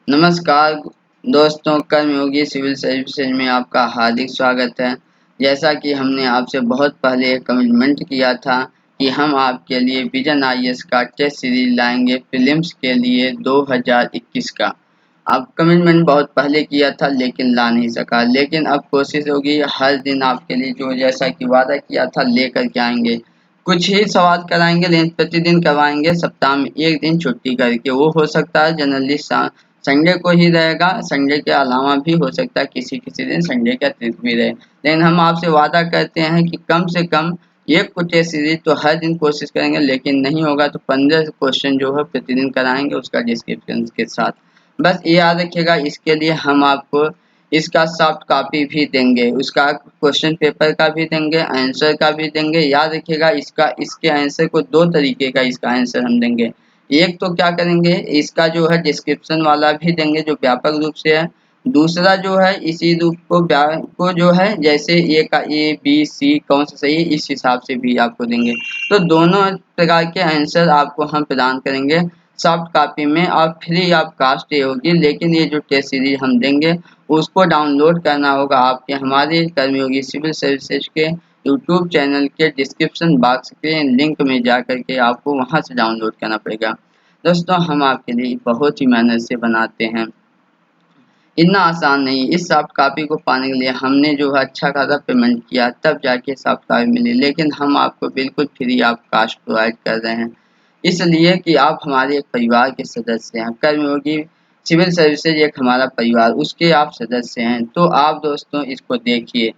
नमस्कार दोस्तों, कर्मयोगी civil services में आपका हार्दिक स्वागत है। जैसा कि हमने आपसे बहुत पहले एक कमिटमेंट किया था कि हम आपके लिए विजन आईएएस का टेस्ट सीरीज लाएंगे प्रीलिम्स के लिए 2021 का। अब कमिटमेंट बहुत पहले किया था लेकिन ला नहीं सका, लेकिन अब कोशिश होगी हर दिन आपके लिए जो जैसा कि वादा किया था लेकर के आएंगे। कुछ ही सवाल कराएंगे लेकिन प्रतिदिन करवाएंगे, सप्ताह में एक दिन छुट्टी करके। वो हो सकता है जनरली संडे को ही रहेगा, संडे के अलावा भी हो सकता है किसी किसी दिन संडे के अतिरिक्त भी रहे। लेकिन हम आपसे वादा करते हैं कि कम से कम एक को टेस्ट सीरीज तो हर दिन कोशिश करेंगे, लेकिन नहीं होगा तो 15 क्वेश्चन जो है प्रतिदिन कराएंगे उसका डिस्क्रिप्शन के साथ। बस ये याद रखिएगा, इसके लिए हम आपको इसका सॉफ्ट कॉपी भी देंगे, उसका क्वेश्चन पेपर का भी देंगे, आंसर का भी देंगे। याद रखिएगा इसके आंसर को दो तरीके का इसका आंसर हम देंगे। एक तो क्या करेंगे, इसका जो है डिस्क्रिप्शन वाला भी देंगे जो व्यापक रूप से है। दूसरा जो है इसी रूप को जो है जैसे ए का ए बी सी कौन सा सही है इस हिसाब से भी आपको देंगे। तो दोनों प्रकार के आंसर आपको हम प्रदान करेंगे सॉफ्ट कॉपी में और फ्री ऑफ कास्ट ये होगी। लेकिन ये जो टेस्ट सीरीज हम देंगे उसको डाउनलोड करना होगा आपके हमारे कर्मयोगी सिविल सर्विसेज के यूट्यूब चैनल के डिस्क्रिप्शन बॉक्स के लिंक में जा करके आपको वहां से डाउनलोड करना पड़ेगा। दोस्तों, हम आपके लिए बहुत ही मेहनत से बनाते हैं, इतना आसान नहीं। इस सॉफ्ट कॉपी को पाने के लिए हमने जो है अच्छा खासा पेमेंट किया तब जाके सॉफ्ट कॉपी मिली, लेकिन हम आपको बिल्कुल फ्री ऑफ कास्ट प्रोवाइड कर रहे हैं, इसलिए कि आप हमारे एक परिवार के सदस्य हैं। कर्मयोगी सिविल सर्विसेज एक हमारा परिवार, उसके आप सदस्य हैं। तो आप दोस्तों इसको देखिए,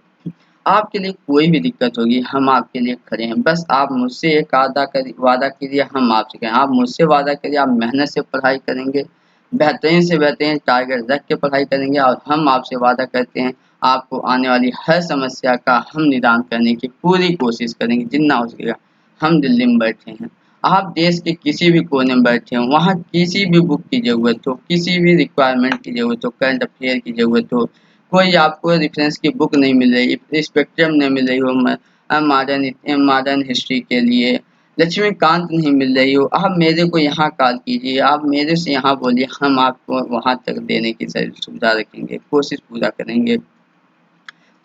आपके लिए कोई भी दिक्कत होगी हम आपके लिए खड़े हैं। बस आप मुझसे एक वादा कीजिए, हम आपसे कहें, आप मुझसे वादा करिए, आप मेहनत से पढ़ाई करेंगे, बेहतरीन से बेहतरीन टारगेट रख के पढ़ाई करेंगे और हम आपसे वादा करते हैं आपको आने वाली हर समस्या का हम निदान करने की पूरी कोशिश करेंगे जितना हो सकेगा। हम दिल्ली में बैठे हैं, आप देश के किसी भी कोने में बैठे हो, वहाँ किसी भी बुक की ज़रूरत हो, किसी भी रिक्वायरमेंट की ज़रूरत हो, करंट अफेयर की ज़रूरत हो, कोई आपको रेफरेंस की बुक नहीं मिल रही, स्पेक्ट्रम नहीं मिल रही हो, मॉडर्न हिस्ट्री के लिए लक्ष्मीकांत नहीं मिल रही हो, आप मेरे को यहाँ कॉल कीजिए, आप मेरे से यहाँ बोलिए, हम आपको वहाँ तक देने की सुविधा रखेंगे, कोशिश पूरा करेंगे।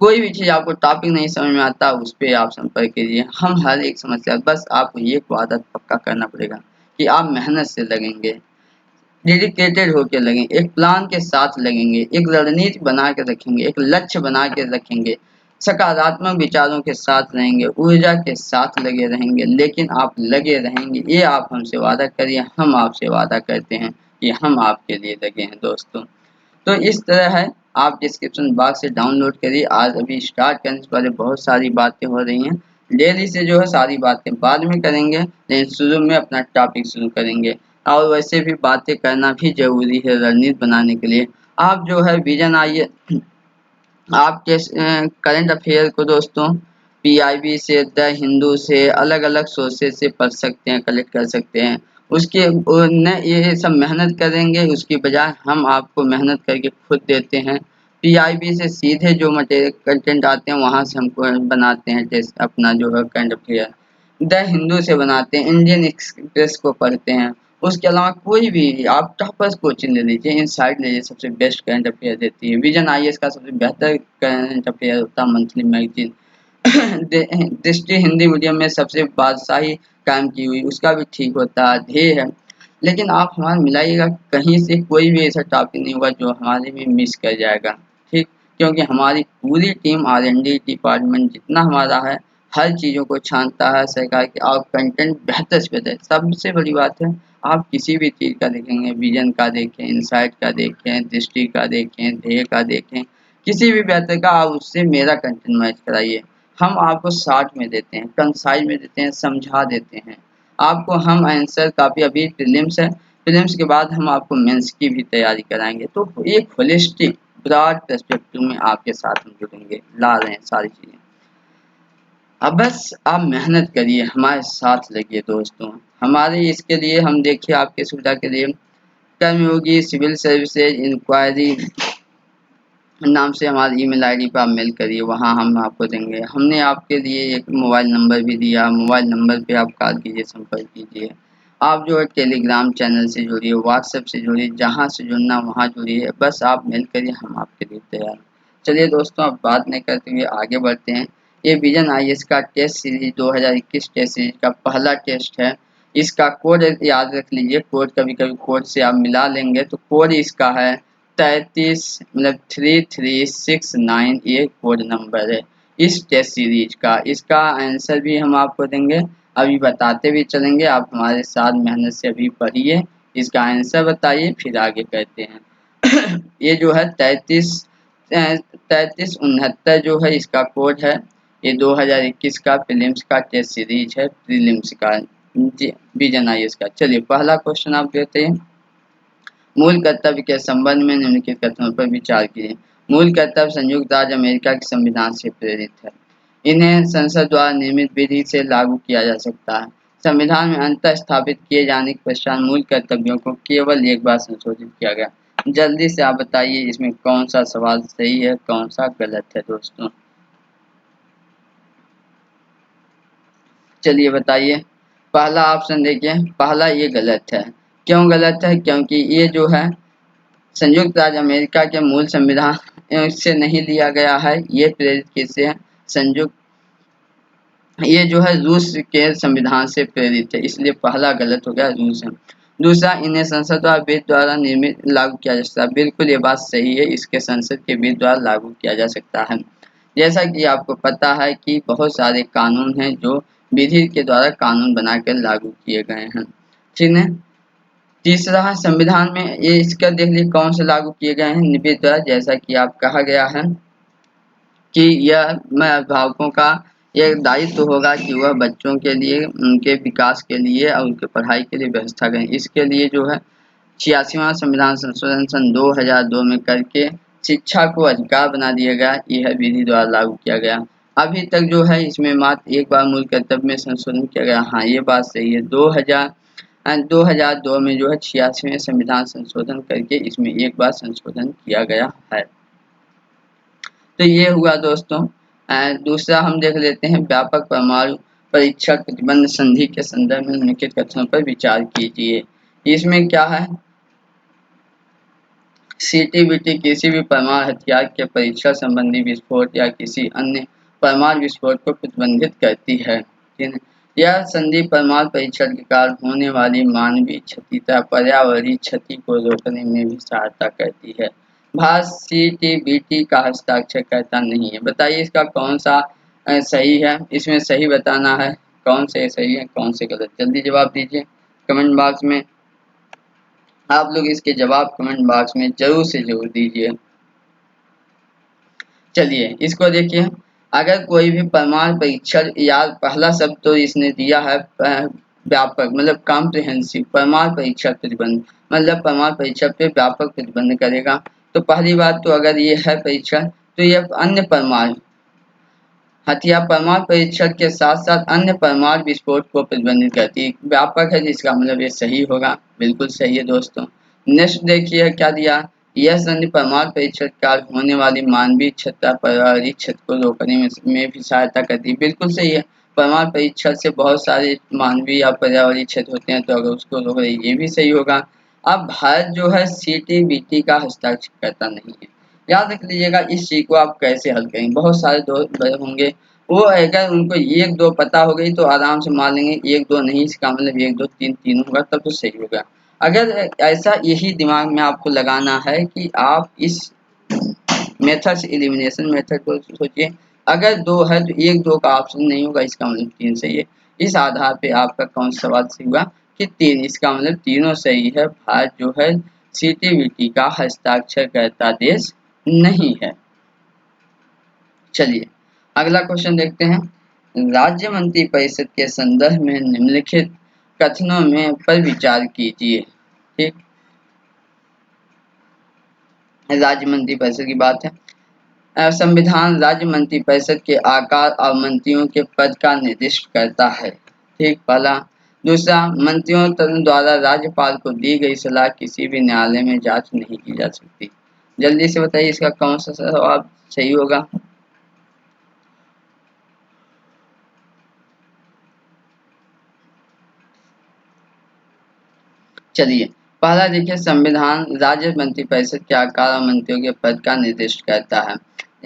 कोई भी चीज़ आपको टॉपिक नहीं समझ में आता उस पे आप संपर्क कीजिए, हम हर एक समस्या बस आपको ये वादा पक्का करना पड़ेगा कि आप मेहनत से लगेंगे, डेडिकेटेड होके लगेंगे, एक प्लान के साथ लगेंगे, एक रणनीति बना के रखेंगे, एक लक्ष्य बना के रखेंगे, सकारात्मक विचारों के साथ रहेंगे, ऊर्जा के साथ लगे रहेंगे, लेकिन आप लगे रहेंगे, ये आप हमसे वादा करिए, हम आपसे वादा करते हैं कि हम आपके लिए लगे हैं दोस्तों। तो इस तरह है, आप डिस्क्रिप्शन बॉक्स से डाउनलोड करिए। आज अभी स्टार्ट करने से पहले बहुत सारी बातें हो रही हैं, डेली से जो है सारी बातें बाद में करेंगे, लेकिन शुरू में अपना टॉपिक शुरू करेंगे। और वैसे भी बातें करना भी ज़रूरी है रणनीति बनाने के लिए। आप जो है विजन आइए, आपके करंट अफेयर को दोस्तों पीआईबी से, द हिंदू से, अलग-अलग सोर्सेज से पढ़ सकते हैं, कलेक्ट कर सकते हैं। उसके न ये सब मेहनत करेंगे, उसकी बजाय हम आपको मेहनत करके खुद देते हैं। पीआईबी से सीधे जो मटेरियल कंटेंट आते हैं वहाँ से हमको बनाते हैं टेस्ट अपना जो है करंट अफेयर। द हिंदू से बनाते हैं, इंडियन एक्सप्रेस को पढ़ते हैं। उसके अलावा कोई भी आप टॉपर्स कोचिंग ले लीजिए, इनसाइड ले लीजिए, सबसे बेस्ट करंट अफेयर देती है। विजन आईएएस का सबसे बेहतर करंट अफेयर होता है मंथली मैगजीन। दृष्टि हिंदी मीडियम में सबसे बादशाही काम की हुई, उसका भी ठीक होता है, ध्येय है। लेकिन आप हमारा मिलाइएगा, कहीं से कोई भी ऐसा टॉपिक नहीं होगा जो हमारे में मिस कर जाएगा, ठीक? क्योंकि हमारी पूरी टीम आर&डी डिपार्टमेंट जितना हमारा है हर चीज़ों को छानता है सरकार के, और कंटेंट बेहतर से बेहतर। सबसे बड़ी बात है, आप किसी भी चीज़ का देखेंगे, विजन का देखें, इनसाइट का देखें, दृष्टि का देखें, ध्येय का देखें, किसी भी बेहतर का आप उससे मेरा कंटेंट मैच कराइए। हम आपको शॉर्ट में देते हैं, कंसाइज में देते हैं, समझा देते हैं। आपको हम आंसर काफ़ी, अभी प्रीलिम्स है, प्रीलिम्स के बाद हम आपको मेंस की भी तैयारी कराएंगे। तो एक होलिस्टिक ब्रॉड पर्सपेक्टिव में आपके साथ हम जुड़ेंगे, ला रहे हैं सारी चीज़ें। अब बस आप मेहनत करिए, हमारे साथ लगिए दोस्तों। हमारे इसके लिए हम देखिए आपकी सुविधा के लिए कर्मयोगी सिविल सर्विसेज इंक्वायरी नाम से हमारी ईमेल आईडी पर आप मेल करिए, वहाँ हम आपको देंगे। हमने आपके लिए एक मोबाइल नंबर भी दिया, मोबाइल नंबर पे आप कॉल कीजिए, संपर्क कीजिए। आप जो है टेलीग्राम चैनल से जुड़िए, व्हाट्सएप से जुड़िए, जहाँ से जुड़ना वहाँ जुड़िए, बस आप मेल करिए, हम आपके लिए तैयार हैं। चलिए दोस्तों, अब बात नहीं करते हुए आगे बढ़ते हैं। ये विजन आईएएस का टेस्ट सीरीज 2021 टेस्ट सीरीज का पहला टेस्ट है। इसका कोड याद रख लीजिए, कोड कभी कभी कोड से आप मिला लेंगे, तो कोड इसका है 33 मतलब 3369, ये कोड नंबर है इस टेस्ट सीरीज का। इसका आंसर भी हम आपको देंगे, अभी बताते भी चलेंगे, आप हमारे साथ मेहनत से अभी पढ़िए, इसका आंसर बताइए, फिर आगे कहते हैं। ये जो है 3369 जो है इसका कोड है। ये 2021 का प्रीलिम्स का टेस्ट सीरीज है, प्रीलिम्स का विजन आईएएस का। चलिए पहला क्वेश्चन आप देते हैं। मूल कर्तव्य के संबंध में निम्नलिखित कथनों पर विचार कीजिए। मूल कर्तव्य संयुक्त राज्य अमेरिका के संविधान से प्रेरित है। इन्हें संसद द्वारा निर्मित विधि से लागू किया जा सकता है। संविधान में अंतः स्थापित किए जाने के पश्चात मूल कर्तव्यों को केवल एक बार संशोधित किया गया। जल्दी से आप बताइए इसमें कौन सा सवाल सही है, कौन सा गलत है दोस्तों। चलिए बताइए। पहला ऑप्शन देखिए, पहला ये गलत है। क्यों गलत है? क्योंकि ये जो है संयुक्त राज्य अमेरिका के मूल संविधान से नहीं लिया गया है। ये प्रेरित किससे है? संयुक्त ये जो है रूस के संविधान से प्रेरित है, इसलिए पहला गलत हो गया, रूस है। दूसरा, इन्हें संसद द्वारा विधि द्वारा निर्मित लागू किया जा सकता है। बिल्कुल ये बात सही है, इसके संसद के विधि द्वारा लागू किया जा सकता है। जैसा कि आपको पता है कि बहुत सारे कानून हैं जो विधि के द्वारा कानून बनाकर लागू किए गए हैं, ठीक है। तीसरा है संविधान में, ये इसका देख लीजिए कौन से लागू किए गए हैं, विधि द्वारा। जैसा कि आप कहा गया है कि यह मैं अभिभावकों का ये दायित्व होगा कि वह बच्चों के लिए, उनके विकास के लिए और उनके पढ़ाई के लिए व्यवस्था करें। इसके लिए जो है 86वां संविधान संशोधन सन 2002 में करके शिक्षा को अधिकार बना दिया गया। यह विधि द्वारा लागू किया गया। अभी तक जो है इसमें मात्र एक बार मूल कर्तव्य में संशोधन किया गया। हाँ, ये बात सही है। 2002 में जो है 86वें संविधान संशोधन करके इसमें एक बार संशोधन किया गया है। तो ये हुआ दोस्तों। दूसरा हम देख लेते हैं, व्यापक परमाणु परीक्षण प्रतिबंध संधि के संदर्भ में निम्नलिखित कथनों पर विचार कीजिए। इसमें क्या है? सीटीबीटी किसी भी परमाणु हथियार के परीक्षण संबंधी विस्फोट या किसी अन्य परमाणु विस्फोट को प्रतिबंधित करती है। यह संधि परमाणु परीक्षण के कारण होने वाली मानवीय क्षति तथा पर्यावरणीय क्षति को रोकने में भी सहायता करती है। भारत सीटीबीटी का हस्ताक्षर करता नहीं है। बताइए इसका कौन सा सही है? इसमें सही बताना है, कौन से सही है कौन से गलत। जल्दी जवाब दीजिए कमेंट बॉक्स में। आप लोग इसके जवाब कमेंट बॉक्स में जरूर से जरूर दीजिए। चलिए इसको देखिए। अगर कोई भी परमाणु परीक्षण, या पहला शब्द तो इसने दिया है व्यापक, मतलब कॉम्प्रिहेंसिव परमाणु परीक्षण प्रतिबंध, मतलब परमाणु परीक्षण पे व्यापक प्रतिबंध करेगा। तो पहली बात तो अगर ये है परीक्षण, तो ये अन्य परमाणु हथियार परमाणु परीक्षण के साथ साथ अन्य परमाणु विस्फोट को प्रतिबंधित करती है। व्यापक है जिसका मतलब ये सही होगा, बिल्कुल सही है दोस्तों। नेक्स्ट देखिए क्या दिया। यह संधि परमाणु परीक्षण के कारण होने वाली मानवीय क्षति, पर्यावरणीय क्षति को रोकने में भी सहायता करती है। बिल्कुल सही है। परमाणु परीक्षण से बहुत सारे मानवीय या पर्यावरणीय क्षति होते हैं, तो अगर उसको रोक रही ये भी सही होगा। अब भारत जो है सीटीबीटी का हस्ताक्षर करता नहीं है। याद रख लीजिएगा इस चीज को आप कैसे हल करेंगे। बहुत सारे दोस्त होंगे, वो अगर उनको एक दो पता हो गई तो आराम से मान लेंगे, एक दो नहीं, इसका मतलब एक दो तीन तीन होगा, तब तो सही होगा। अगर ऐसा यही दिमाग में आपको लगाना है कि आप इस मेथड से, एलिमिनेशन मेथड को सोचिए। अगर दो है तो एक दो का ऑप्शन नहीं होगा, इसका मतलब तीन सही है। इस आधार पे आपका कौन सा सवाल सही हुआ कि तीन, इसका मतलब तीनों सही है। भारत जो है सीटीबीटी का हस्ताक्षर करता देश नहीं है। चलिए अगला क्वेश्चन देखते हैं। राज्य मंत्री परिषद के संदर्भ में निम्नलिखित कथनों में पर विचार कीजिए। ठीक, राज्य मंत्री परिषद की बात है। संविधान राज्य मंत्री परिषद के आकार और मंत्रियों के पद का निर्दिष्ट करता है। ठीक, पहला। दूसरा, मंत्रियों द्वारा राज्यपाल को दी गई सलाह किसी भी न्यायालय में जांच नहीं की जा सकती। जल्दी से बताइए इसका कौन सा जवाब सही होगा। चलिए पहला देखिए, संविधान राज्य मंत्रिपरिषद के आकार और मंत्रियों के पद का निर्दिष्ट करता है।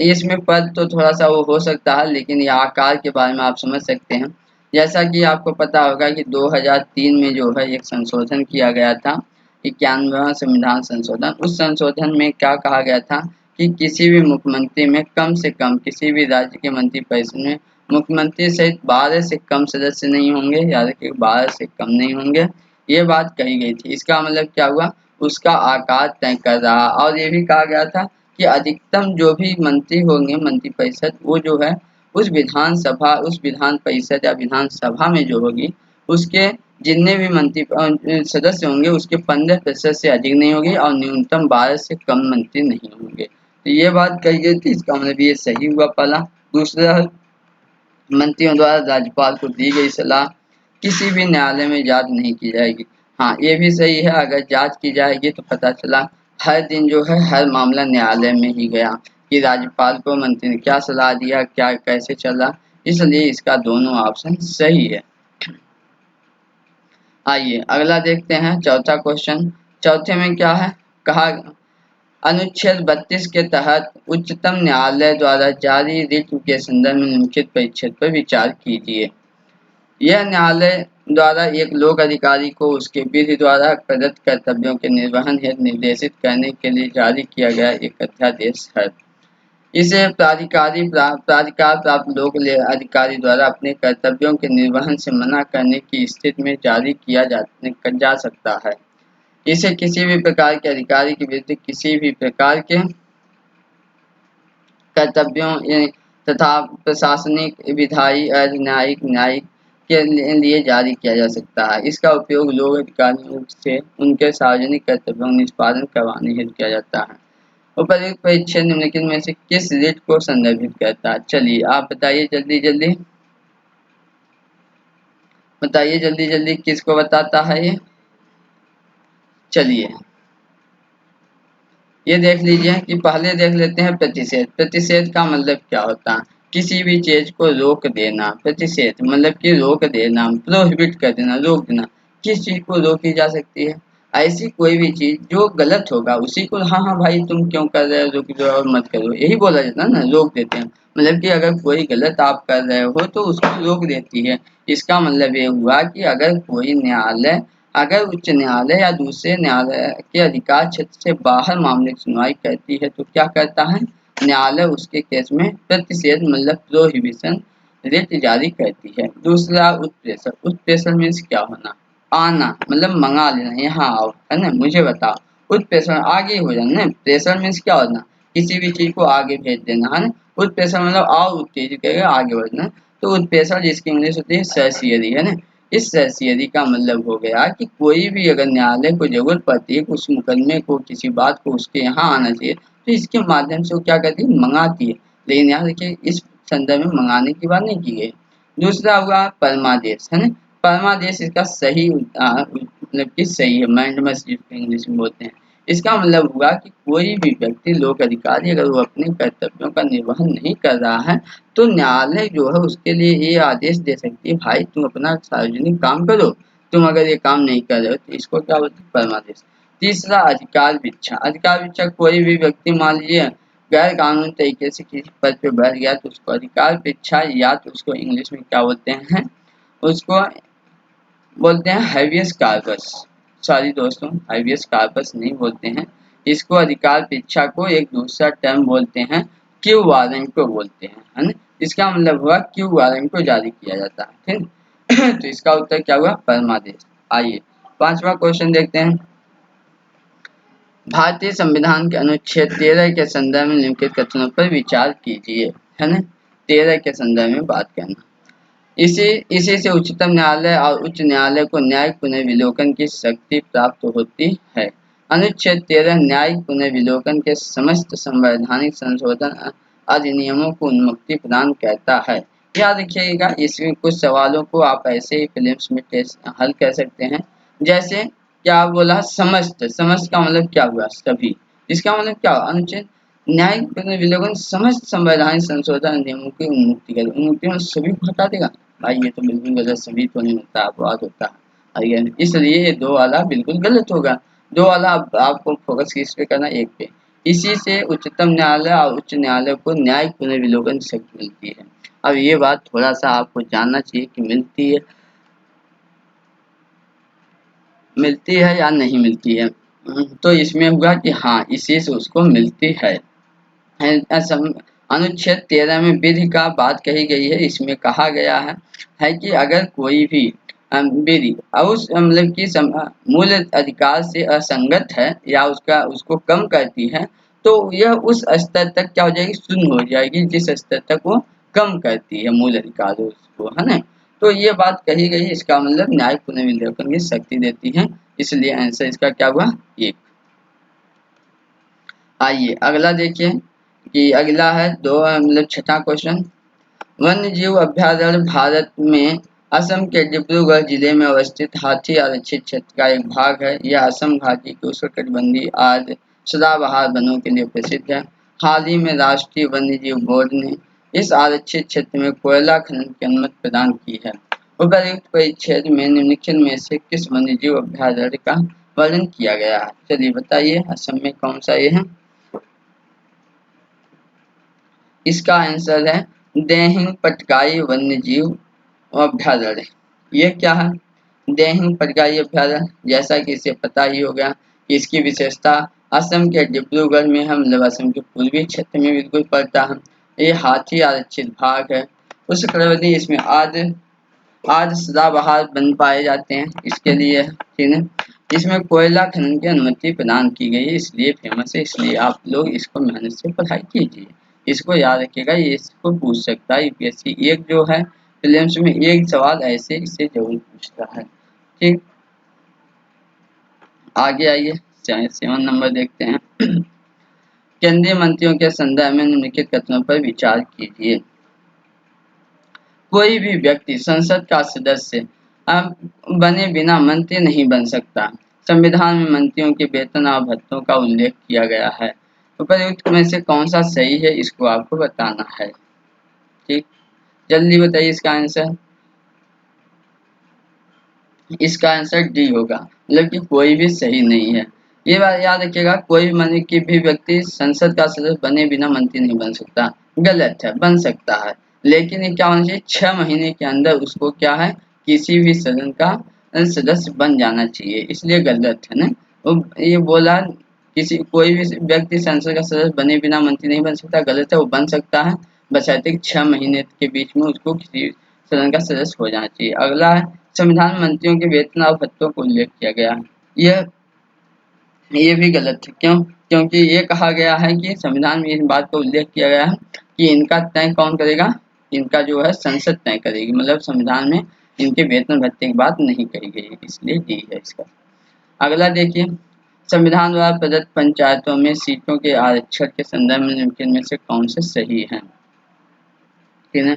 इसमें पद तो थोड़ा सा वो हो सकता है, लेकिन ये आकार के बारे में आप समझ सकते हैं। जैसा कि आपको पता होगा कि 2003 में जो है एक संशोधन किया गया था, 91वां संविधान संशोधन। उस संशोधन में क्या कहा गया था कि किसी भी मुख्यमंत्री में कम से कम, किसी भी राज्य के मंत्रिपरिषद में मुख्यमंत्री सहित 12 से कम सदस्य नहीं होंगे, याद रखिए 12 से कम नहीं होंगे, ये बात कही गई थी। इसका मतलब क्या हुआ, उसका आकार तय कर रहा। और ये भी कहा गया था कि अधिकतम जो भी मंत्री होंगे मंत्रिपरिषद, वो जो है उस विधानसभा, उस विधान परिषद या विधानसभा में जो होगी, उसके जितने भी मंत्री सदस्य होंगे उसके 15% से अधिक नहीं होगी और न्यूनतम 12 से कम मंत्री नहीं होंगे। तो ये बात कही गई थी, इसका मतलब ये सही हुआ पहला। दूसरा, मंत्रियों द्वारा राज्यपाल को दी गई सलाह किसी भी न्यायालय में जांच नहीं की जाएगी। हाँ, ये भी सही है, अगर जांच की जाएगी तो पता चला हर दिन जो है हर मामला न्यायालय में ही गया कि राज्यपाल को मंत्री ने क्या सलाह दिया, क्या कैसे चला, इसलिए इसका दोनों ऑप्शन सही है। आइए अगला देखते हैं, चौथा क्वेश्चन। चौथे में क्या है, कहा अनुच्छेद 32 के तहत उच्चतम न्यायालय द्वारा जारी रिट के संदर्भ में निम्नलिखित परिच्छेद पर विचार कीजिए। यह न्यायालय द्वारा एक लोक अधिकारी को उसके विधि द्वारा प्रदत्त कर्तव्यों के निर्वहन हेतु निर्देशित करने के लिए जारी किया गया एक अध्यादेश है। इसे प्राधिकार प्राप्त लोक अधिकारी द्वारा अपने कर्तव्यों के निर्वहन से मना करने की स्थिति में जारी किया जा सकता है। इसे किसी भी प्रकार के अधिकारी के विरुद्ध किसी भी प्रकार के कर्तव्यों तथा प्रशासनिक, विधायी, अर्ध न्यायिक, न्यायिक के लिए जारी किया जा सकता है। इसका उपयोग लोक अधिकारियों से उनके सार्वजनिक कर्तव्यों का निष्पादन करवाने हेतु किया जाता है। उपर्युक्त परिच्छेद निम्नलिखित में से किस रिट को संदर्भित करता है? चलिए आप बताइए जल्दी जल्दी, बताइए जल्दी जल्दी किसको बताता है ये। चलिए ये देख लीजिए कि पहले देख लेते हैं प्रतिषेध। प्रतिषेध का मतलब क्या होता है, किसी भी चीज को रोक देना। प्रतिषेध मतलब कि रोक देना, प्रोहिबिट कर देना, रोक देना। किस चीज को रोकी जा सकती है, ऐसी कोई भी चीज जो गलत होगा उसी को हाँ हाँ भाई तुम क्यों कर रहे हो, रोक दो और मत करो, यही बोला जाता है ना, रोक देते हैं। मतलब कि अगर कोई गलत आप कर रहे हो तो उसको रोक देती है। इसका मतलब ये हुआ कि अगर कोई न्यायालय, अगर उच्च न्यायालय या दूसरे न्यायालय के अधिकार क्षेत्र से बाहर मामले की सुनवाई करती है तो क्या करता है, न्यायालय उसके केस में प्रतिषेध मतलब प्रोहिबिशन रिट जारी करती है। दूसरा, उत्प्रेषण। उत्प्रेषण मीन्स क्या होना, आना मतलब मंगा लेना, यहाँ आओ, है ना, मुझे बताओ। उत्प्रेषण आगे हो जाना, प्रेषण मीन्स क्या होना, किसी भी चीज को आगे भेज देना, है ना। उत्प्रेषण मतलब और उत्तेजित करेगा, आगे बढ़ना। तो उत्प्रेषण जिसकी इंग्लिश होती है सर्सियरी, है ना। इस सर्सियरी का मतलब हो गया कि कोई भी अगर न्यायालय को जरूरत पड़ती है उस मुकदमे को, किसी बात को उसके यहाँ आना चाहिए, तो इसके माध्यम से वो क्या करती है, मंगाती है। लेकिन यहाँ देखिए इस संदर्भ में मंगाने की बात नहीं की गई। दूसरा हुआ परमादेश, है ना। परमादेश इसका सही मतलब कि सही है, मैंडमस जिसको इंग्लिश में बोलते हैं। इसका मतलब हुआ कि कोई भी व्यक्ति, लोक अधिकारी, अगर वो अपने कर्तव्यों का निर्वहन नहीं कर रहा है तो न्यायालय जो है उसके लिए ये आदेश दे सकती है, भाई तुम अपना सार्वजनिक काम करो, तुम अगर ये काम नहीं कर रहे हो तो इसको क्या बोलते हैं, परमादेश। तीसरा, अधिकार भिक्षा। अधिकार भिक्षा कोई भी व्यक्ति मान लीजिए गैर कानूनी तरीके से किसी पद पे बैठ गया तो उसको अधिकार भिक्षा, या तो उसको इंग्लिश में क्या बोलते हैं, उसको बोलते हैं हैबियस कार्पस। सॉरी दोस्तों, हैबियस कार्पस नहीं बोलते हैं इसको, अधिकार भिक्षा को एक दूसरा टर्म बोलते हैं, क्यू वारंट को बोलते हैं, है ना। इसका मतलब हुआ क्यू वारंट को जारी किया जाता है, ठीक। तो इसका उत्तर क्या हुआ, परमादेश। आइए पांचवा क्वेश्चन देखते हैं। भारतीय संविधान के अनुच्छेद 13 के संदर्भ में निम्नलिखित कथनों पर विचार कीजिए, है ना। 13 के संदर्भ में बात करना। इसी से उच्चतम न्यायालय और उच्च न्यायालय को न्यायिक पुनर्विलोकन की शक्ति प्राप्त होती है। अनुच्छेद 13 न्यायिक पुनर्विलोकन के समस्त संवैधानिक संशोधन अधिनियमों को उन्मुक्ति प्रदान करता है। याद रखिएगा, इसमें कुछ सवालों को आप ऐसे ही फिल्म्स में हल कर सकते हैं। जैसे क्या बोला, समस्त। समस्त का मतलब क्या हुआ, सभी। इसका मतलब क्या, अनुच्छेद न्यायिक पुनर्विलोकन समस्त संवैधानिक संशोधन नियमों की उन्मुक्ति कर, उन्मुक्ति में सभी को हटा देगा। भाई ये तो बिल्कुल गलत, सभी तो नहीं होता, अपवाद होता है। अगेन, इसलिए ये 2 वाला बिल्कुल गलत होगा। 2 वाला आपको फोकस किस पे करना है, 1 पे। इसी से उच्चतम न्यायालय और उच्च न्यायालय को न्यायिक पुनर्विलोकन की शक्ति मिलती है। अब ये बात थोड़ा सा आपको जानना चाहिए कि मिलती है या नहीं मिलती है। तो इसमें हुआ कि हाँ, इसी से उसको मिलती है। अनुच्छेद 13 में विधि का बात कही गई है। इसमें कहा गया है कि अगर कोई भी विधि उस मतलब कि मूल अधिकार से असंगत है या उसको कम करती है, तो यह उस स्तर तक क्या हो जाएगी, शून्य हो जाएगी जिस स्तर तक वो कम करती है मूल अधिकार उसको, है ना। तो ये बात कही गई, इसका मतलब न्यायिक पुनर्विलोकन की शक्ति देती है। इसलिए आंसर इसका क्या हुआ, 1। आइए अगला देखिए कि अगला है दो मतलब छठा क्वेश्चन। वन्य जीव अभ्यारण्य भारत में असम के डिब्रूगढ़ जिले में अवस्थित हाथी आरक्षित क्षेत्र का एक भाग है। यह असम घाटी के उष्णकटिबंधीय आर्द्र सदाबहार वनों के लिए प्रसिद्ध है। हाल ही में राष्ट्रीय वन्य जीव बोर्ड ने इस आरक्षित क्षेत्र में कोयला खनन की अनुमति प्रदान की है। उपर्युक्त परिच्छेद में निम्नलिखित में से किस वन्य जीव अभ्यारण्य का वर्णन किया गया है। चलिए बताइए, असम में कौन सा ये है। इसका आंसर है देहिंग पटकाई वन्यजीव अभ्यारण्य। ये क्या है, देहिंग पटकाई अभ्यारण्य, जैसा कि इसे पता ही होगा कि इसकी विशेषता असम के डिब्रूगढ़ में है, मतलब असम के पूर्वी क्षेत्र में बिल्कुल पड़ता है। ये हाथी आरक्षित भाग है। उस क्रमशः इसमें आर्द्र सदाबहार वन पाए जाते हैं, इसके लिए ठीक है। इसमें कोयला खनन की अनुमति प्रदान की गई है, इसलिए फेमस है। इसलिए आप लोग इसको मेहनत से पढ़ाई कीजिए, इसको याद रखिएगा। ये इसको पूछ सकता है यूपीएससी। एक जो है प्रीलिम्स में एक सवाल ऐसे इससे जरूर पूछता है, ठीक। आगे आइए 7 नंबर देखते हैं। केंद्रीय मंत्रियों के संदर्भ में निम्नलिखित कथनों पर विचार कीजिए। कोई भी व्यक्ति संसद का सदस्य बने बिना मंत्री नहीं बन सकता। संविधान में मंत्रियों के वेतन और भत्तों का उल्लेख किया गया है। उपर्युक्त में से कौन सा सही है, इसको आपको बताना है, ठीक। जल्दी बताइए इसका आंसर। इसका आंसर डी होगा, मतलब कि कोई भी सही नहीं है। ये बात याद रखिएगा, कोई मतलब कि भी व्यक्ति संसद का सदस्य बने बिना मंत्री नहीं बन सकता। गलत है, बन सकता है, लेकिन ये क्या होना चाहिए, 6 महीने के अंदर उसको क्या है, किसी भी सदन का सदस्य बन जाना चाहिए, इसलिए गलत है ना। वो ये बोला किसी कोई भी व्यक्ति संसद का सदस्य बने बिना मंत्री नहीं बन सकता, गलत है। वो बन सकता है, बशर्ते 6 महीने के बीच में उसको किसी सदन का सदस्य हो जाना चाहिए। अगला है संविधान मंत्रियों के वेतन और भत्तों को उल्लेख किया गया है। ये भी गलत है, क्यों, क्योंकि ये कहा गया है कि संविधान में इस बात का उल्लेख किया गया है कि इनका तय कौन करेगा, इनका जो है संसद तय करेगी, मतलब संविधान में इनके वेतन भत्ते की बात नहीं कही गई है, इसलिए डी है इसका। अगला देखिए, संविधान द्वारा प्रदत्त पंचायतों में सीटों के आरक्षण के संदर्भ में निम्नलिखित में से कौन से सही है, ठीक है।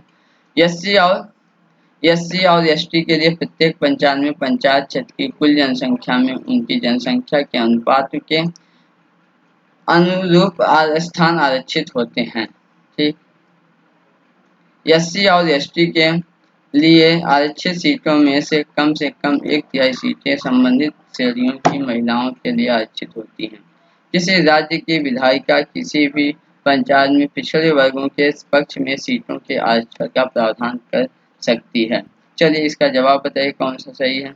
एससी और एसटी के लिए प्रत्येक पंचायत में पंचायत क्षेत्र की कुल जनसंख्या में उनकी जनसंख्या के अनुपात के अनुरूप स्थान आरक्षित होते हैं, ठीक। एससी और एसटी के लिए आरक्षित सीटों में से कम 1/3 सीटें संबंधित श्रेणियों की महिलाओं के लिए आरक्षित होती हैं। किसी राज्य की विधायिका किसी भी पंचायत में पिछड़े वर्गों के पक्ष में सीटों के आरक्षण का प्रावधान कर सकती है। चलिए इसका जवाब बताइए कौन सा सही है।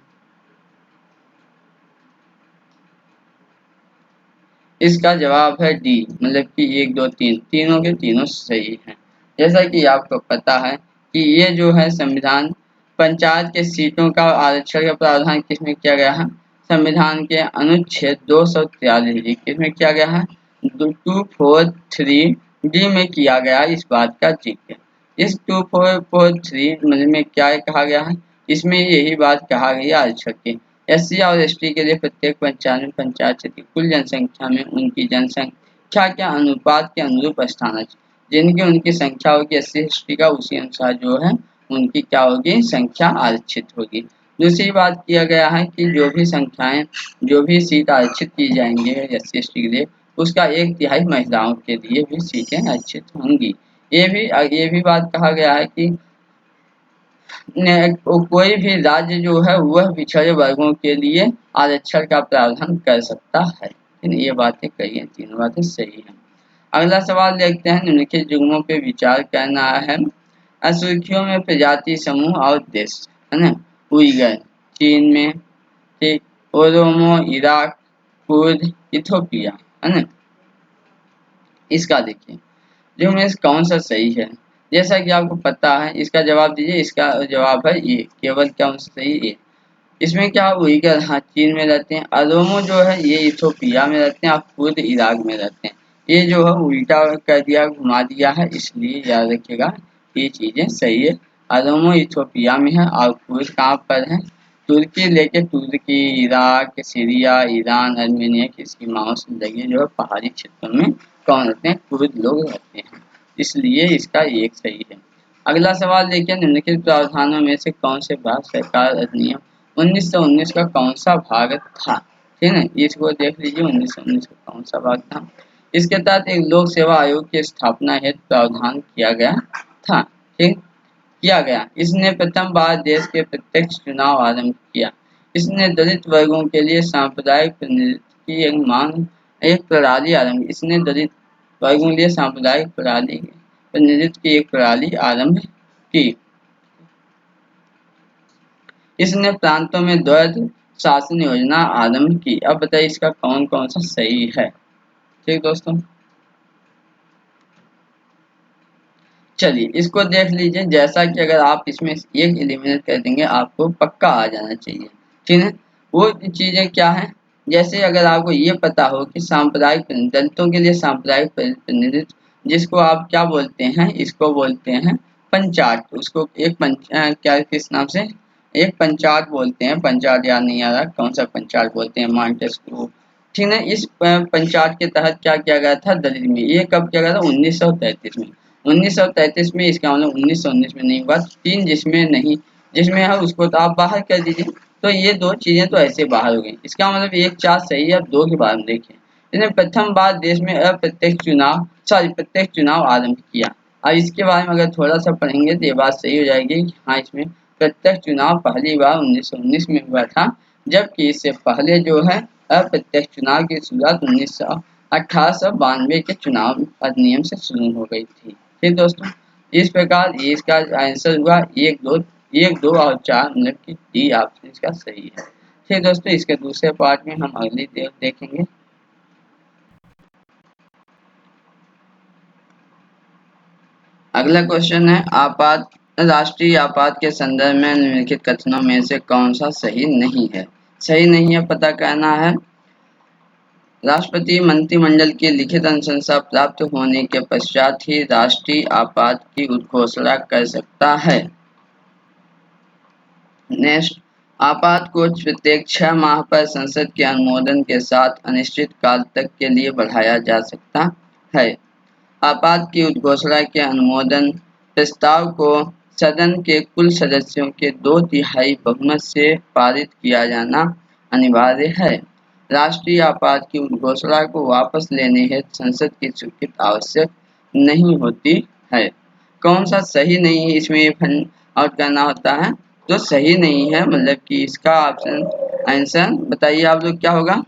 इसका जवाब है डी, मतलब कि 1 2 3 तीनों के तीनों सही हैं। जैसा कि आपको पता है कि ये जो है संविधान पंचायत के सीटों का आरक्षण का प्रावधान किसमें किया गया है, संविधान के अनुच्छेद 243 किसमें किया गया है, 243 डी में किया गया है। इस बात का जिक्र इस 243 में क्या कहा गया है, इसमें यही बात कहा गई है आरक्षण की। एससी और एसटी के लिए प्रत्येक पंचायत में पंचायत क्षेत्र की कुल जनसंख्या में उनकी जनसंख्या के अनुपात के अनुरूप स्थान, जिनकी उनकी संख्या होगी एससी एसटी का, उसी अनुसार जो है उनकी क्या होगी, संख्या आरक्षित होगी। दूसरी बात किया गया है कि जो भी संख्याएं जो भी सीट आरक्षित की जाएंगे एससी एसटी के लिए, उसका 1/3 महिलाओं के लिए भी सीटें आरक्षित होंगी। ये भी बात कहा गया है कि कोई भी राज्य जो है वह पिछड़े वर्गों के लिए आरक्षण का प्रावधान कर सकता है। ये बातें कही हैं, तीनों बातें सही हैं। अगला सवाल देखते हैं, निम्नलिखित जुगमों पे विचार करना है। सुर्खियों में प्रजाति समूह और देश है ना, उइगर चीन में, ठीक, ओरोमो इराक, कुर्द इथोपिया है ना। इसका देखिए जो में कौन सा सही है, जैसा कि आपको पता है इसका जवाब दीजिए। इसका जवाब है ये, केवल कौन सा सही है। इसमें क्या उइगर हाँ चीन में रहते हैं, अरोमो जो है ये इथोपिया में रहते हैं और कुर्द इराक में रहते हैं। ये जो है उल्टा कर दिया, घुमा दिया है, इसलिए याद रखिएगा ये चीजें सही है। अरोमो इथोपिया में है और कुर्द कहाँ पर है, तुर्की लेके तुर्की, इराक, सीरिया, ईरान, अर्मेनिया की सीमाओं से लगे जो है पहाड़ी क्षेत्रों में कौन रहते हैं, कुर्द लोग रहते हैं, इसलिए इसका एक सही है। अगला सवाल देखिए, निम्नलिखित प्रावधानों में से कौन से भारत सरकार अधिनियम 1919 का कौन सा भाग था, ठीक है। इसको देख लीजिए 1919 का कौन सा भाग था। इसके तहत एक लोक सेवा आयोग की स्थापना हेतु प्रावधान किया गया था, ठीक किया गया। इसने प्रथम बार देश के प्रत्यक्ष चुनाव आरंभ किया। इसने दलित वर्गों के लिए सांप्रदायिक प्रतिनिधित्व की एक मांग, एक प्रणाली आरंभ, इसने दलित वर्गों के लिए सांप्रदायिक प्रतिनिधित्व की एक प्रणाली आरंभ की। इसने प्रांतों में द्वैध शासन योजना आरंभ की। अब बताइए इसका कौन कौन सा सही है, ठीक दोस्तों। चलिए इसको देख लीजिए, जैसा कि अगर आप इसमें एक एलिमिनेट कर देंगे आपको पक्का आ जाना चाहिए, ठीक है। वो चीजें क्या है, जैसे अगर आपको ये पता हो कि सांप्रदायिक दलितों के लिए सांप्रदायिक प्रतिनिधित्व, जिसको आप क्या बोलते हैं, इसको बोलते हैं पंचायत, उसको एक क्या किस नाम से, एक पंचायत बोलते हैं, पंचायत याद नहीं आ रहा कौन सा पंचायत बोलते हैं, मॉन्टेस्क्यू, ठीक है। इस पंचायत के तहत क्या किया गया था दलित में, ये कब किया गया था 1933 में। 1933 में, इसका मतलब 1919 में नहीं हुआ, तीन जिसमें नहीं, जिसमें है उसको तो आप बाहर कर दीजिए, तो ये दो चीजें तो ऐसे बाहर हो गई। इसका मतलब एक चार सही है। अब दो के बारे में देखिए, इसने प्रथम बार देश में प्रत्यक्ष चुनाव आरंभ किया। अब इसके बारे में अगर थोड़ा सा पढ़ेंगे तो ये बात सही हो जाएगी। हाँ, इसमें प्रत्यक्ष चुनाव पहली बार 1919 में हुआ था, जबकि इससे पहले जो है अप्रत्यक्ष चुनाव की शुरुआत 1892 के चुनाव अधिनियम से शुरू हो गई थी, ठीक दोस्तों। इस प्रकार इसका आंसर हुआ एक दो और चार, मतलब कि डी ऑप्शन इसका सही है, ठीक दोस्तों। इसके दूसरे पार्ट में हम अगली देखेंगे। अगला क्वेश्चन है, राष्ट्रीय आपात के संदर्भ में निम्नलिखित कथनों में से कौन सा सही नहीं है। सही नहीं है पता करना है। राष्ट्रपति मंत्रिमंडल की लिखित अनुशंसा प्राप्त होने के पश्चात ही राष्ट्रीय आपात की उद्घोषणा कर सकता है। नेक्स्ट, आपात को प्रत्येक 6 माह पर संसद के अनुमोदन के साथ अनिश्चित काल तक के लिए बढ़ाया जा सकता है। आपात की उद्घोषणा के अनुमोदन प्रस्ताव को सदन के कुल सदस्यों के 2/3 बहुमत से पारित किया जाना अनिवार्य है। राष्ट्रीय आपात की उद्घोषणा को वापस लेने हेतु संसद की स्वीकृति आवश्यक नहीं होती है। कौन सा सही नहीं है, इसमें फाइंड आउट करना होता है। तो सही नहीं है, मतलब कि इसका ऑप्शन आंसर बताइए आप लोग क्या होगा।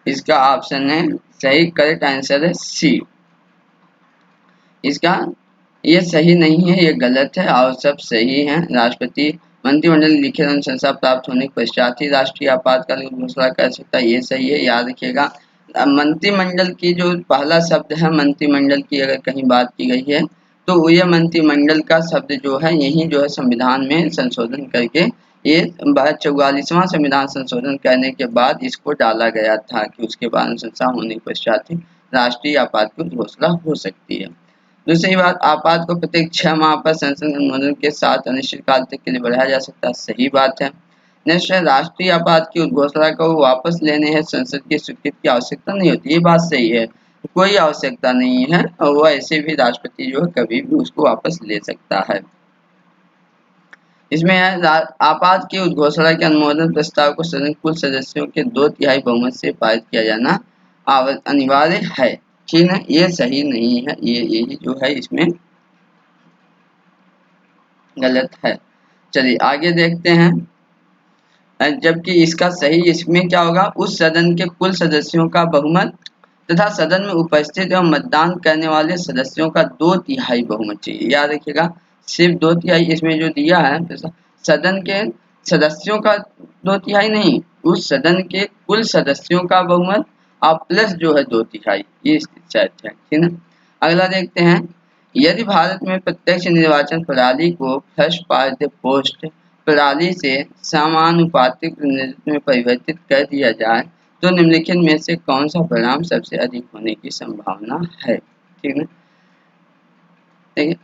इसका ऑप्शन है सही, करेक्ट आंसर है सी। इसका ये सही नहीं है, ये गलत है और सब सही है। राष्ट्रपति मंत्रिमंडल की लिखित अनुशंसा प्राप्त होने के पश्चात ही राष्ट्रीय आपातकाल की घोषणा कर सकता है, ये सही है, याद रखिएगा। मंत्रिमंडल की जो पहला शब्द है, मंत्रिमंडल की अगर कहीं बात की गई है तो ये मंत्रिमंडल का शब्द जो है यही जो है संविधान में संशोधन करके ये 44वां संविधान संशोधन करने के बाद इसको डाला गया था कि उसके बाद अनुशंसा होने के पश्चात ही राष्ट्रीय आपात की घोषणा हो सकती है। दूसरी बात, आपात को प्रत्येक 6 माह पर संसद अनुमोदन के साथ अनिश्चित काल तक के लिए बढ़ाया जा सकता है, सही बात है। नेक्स्ट है, राष्ट्रीय आपात की उद्घोषणा को वापस लेने है संसद की स्वीकृति की आवश्यकता नहीं होती, ये बात सही है, कोई आवश्यकता नहीं है और वो ऐसे भी राष्ट्रपति जो है कभी भी उसको वापस ले सकता है। इसमें है आपात की उद्घोषणा के अनुमोदन प्रस्ताव को सदन कुल सदस्यों के 2/3 बहुमत से पारित किया जाना अनिवार्य है। ठीक है, ये सही नहीं है, ये जो है इसमें गलत है। चलिए आगे देखते हैं। जबकि इसका सही इसमें क्या होगा, उस सदन के कुल सदस्यों का बहुमत तथा सदन में उपस्थित एवं मतदान करने वाले सदस्यों का 2/3 बहुमत चाहिए। याद रखिएगा, सिर्फ 2/3 इसमें जो दिया है तो सदन के सदस्यों का 2/3 नहीं, उस सदन के कुल सदस्यों का बहुमत और प्लस जो है 2/3, ये शर्त है। ठीक है, अगला देखते हैं। यदि भारत में प्रत्यक्ष निर्वाचन प्रणाली को फर्स्ट पास्ट द पोस्ट प्रणाली से समानुपातिक प्रतिनिधित्व में परिवर्तित कर दिया जाए तो निम्नलिखित में से कौन सा परिणाम सबसे अधिक होने की संभावना है। ठीक है, देखिए,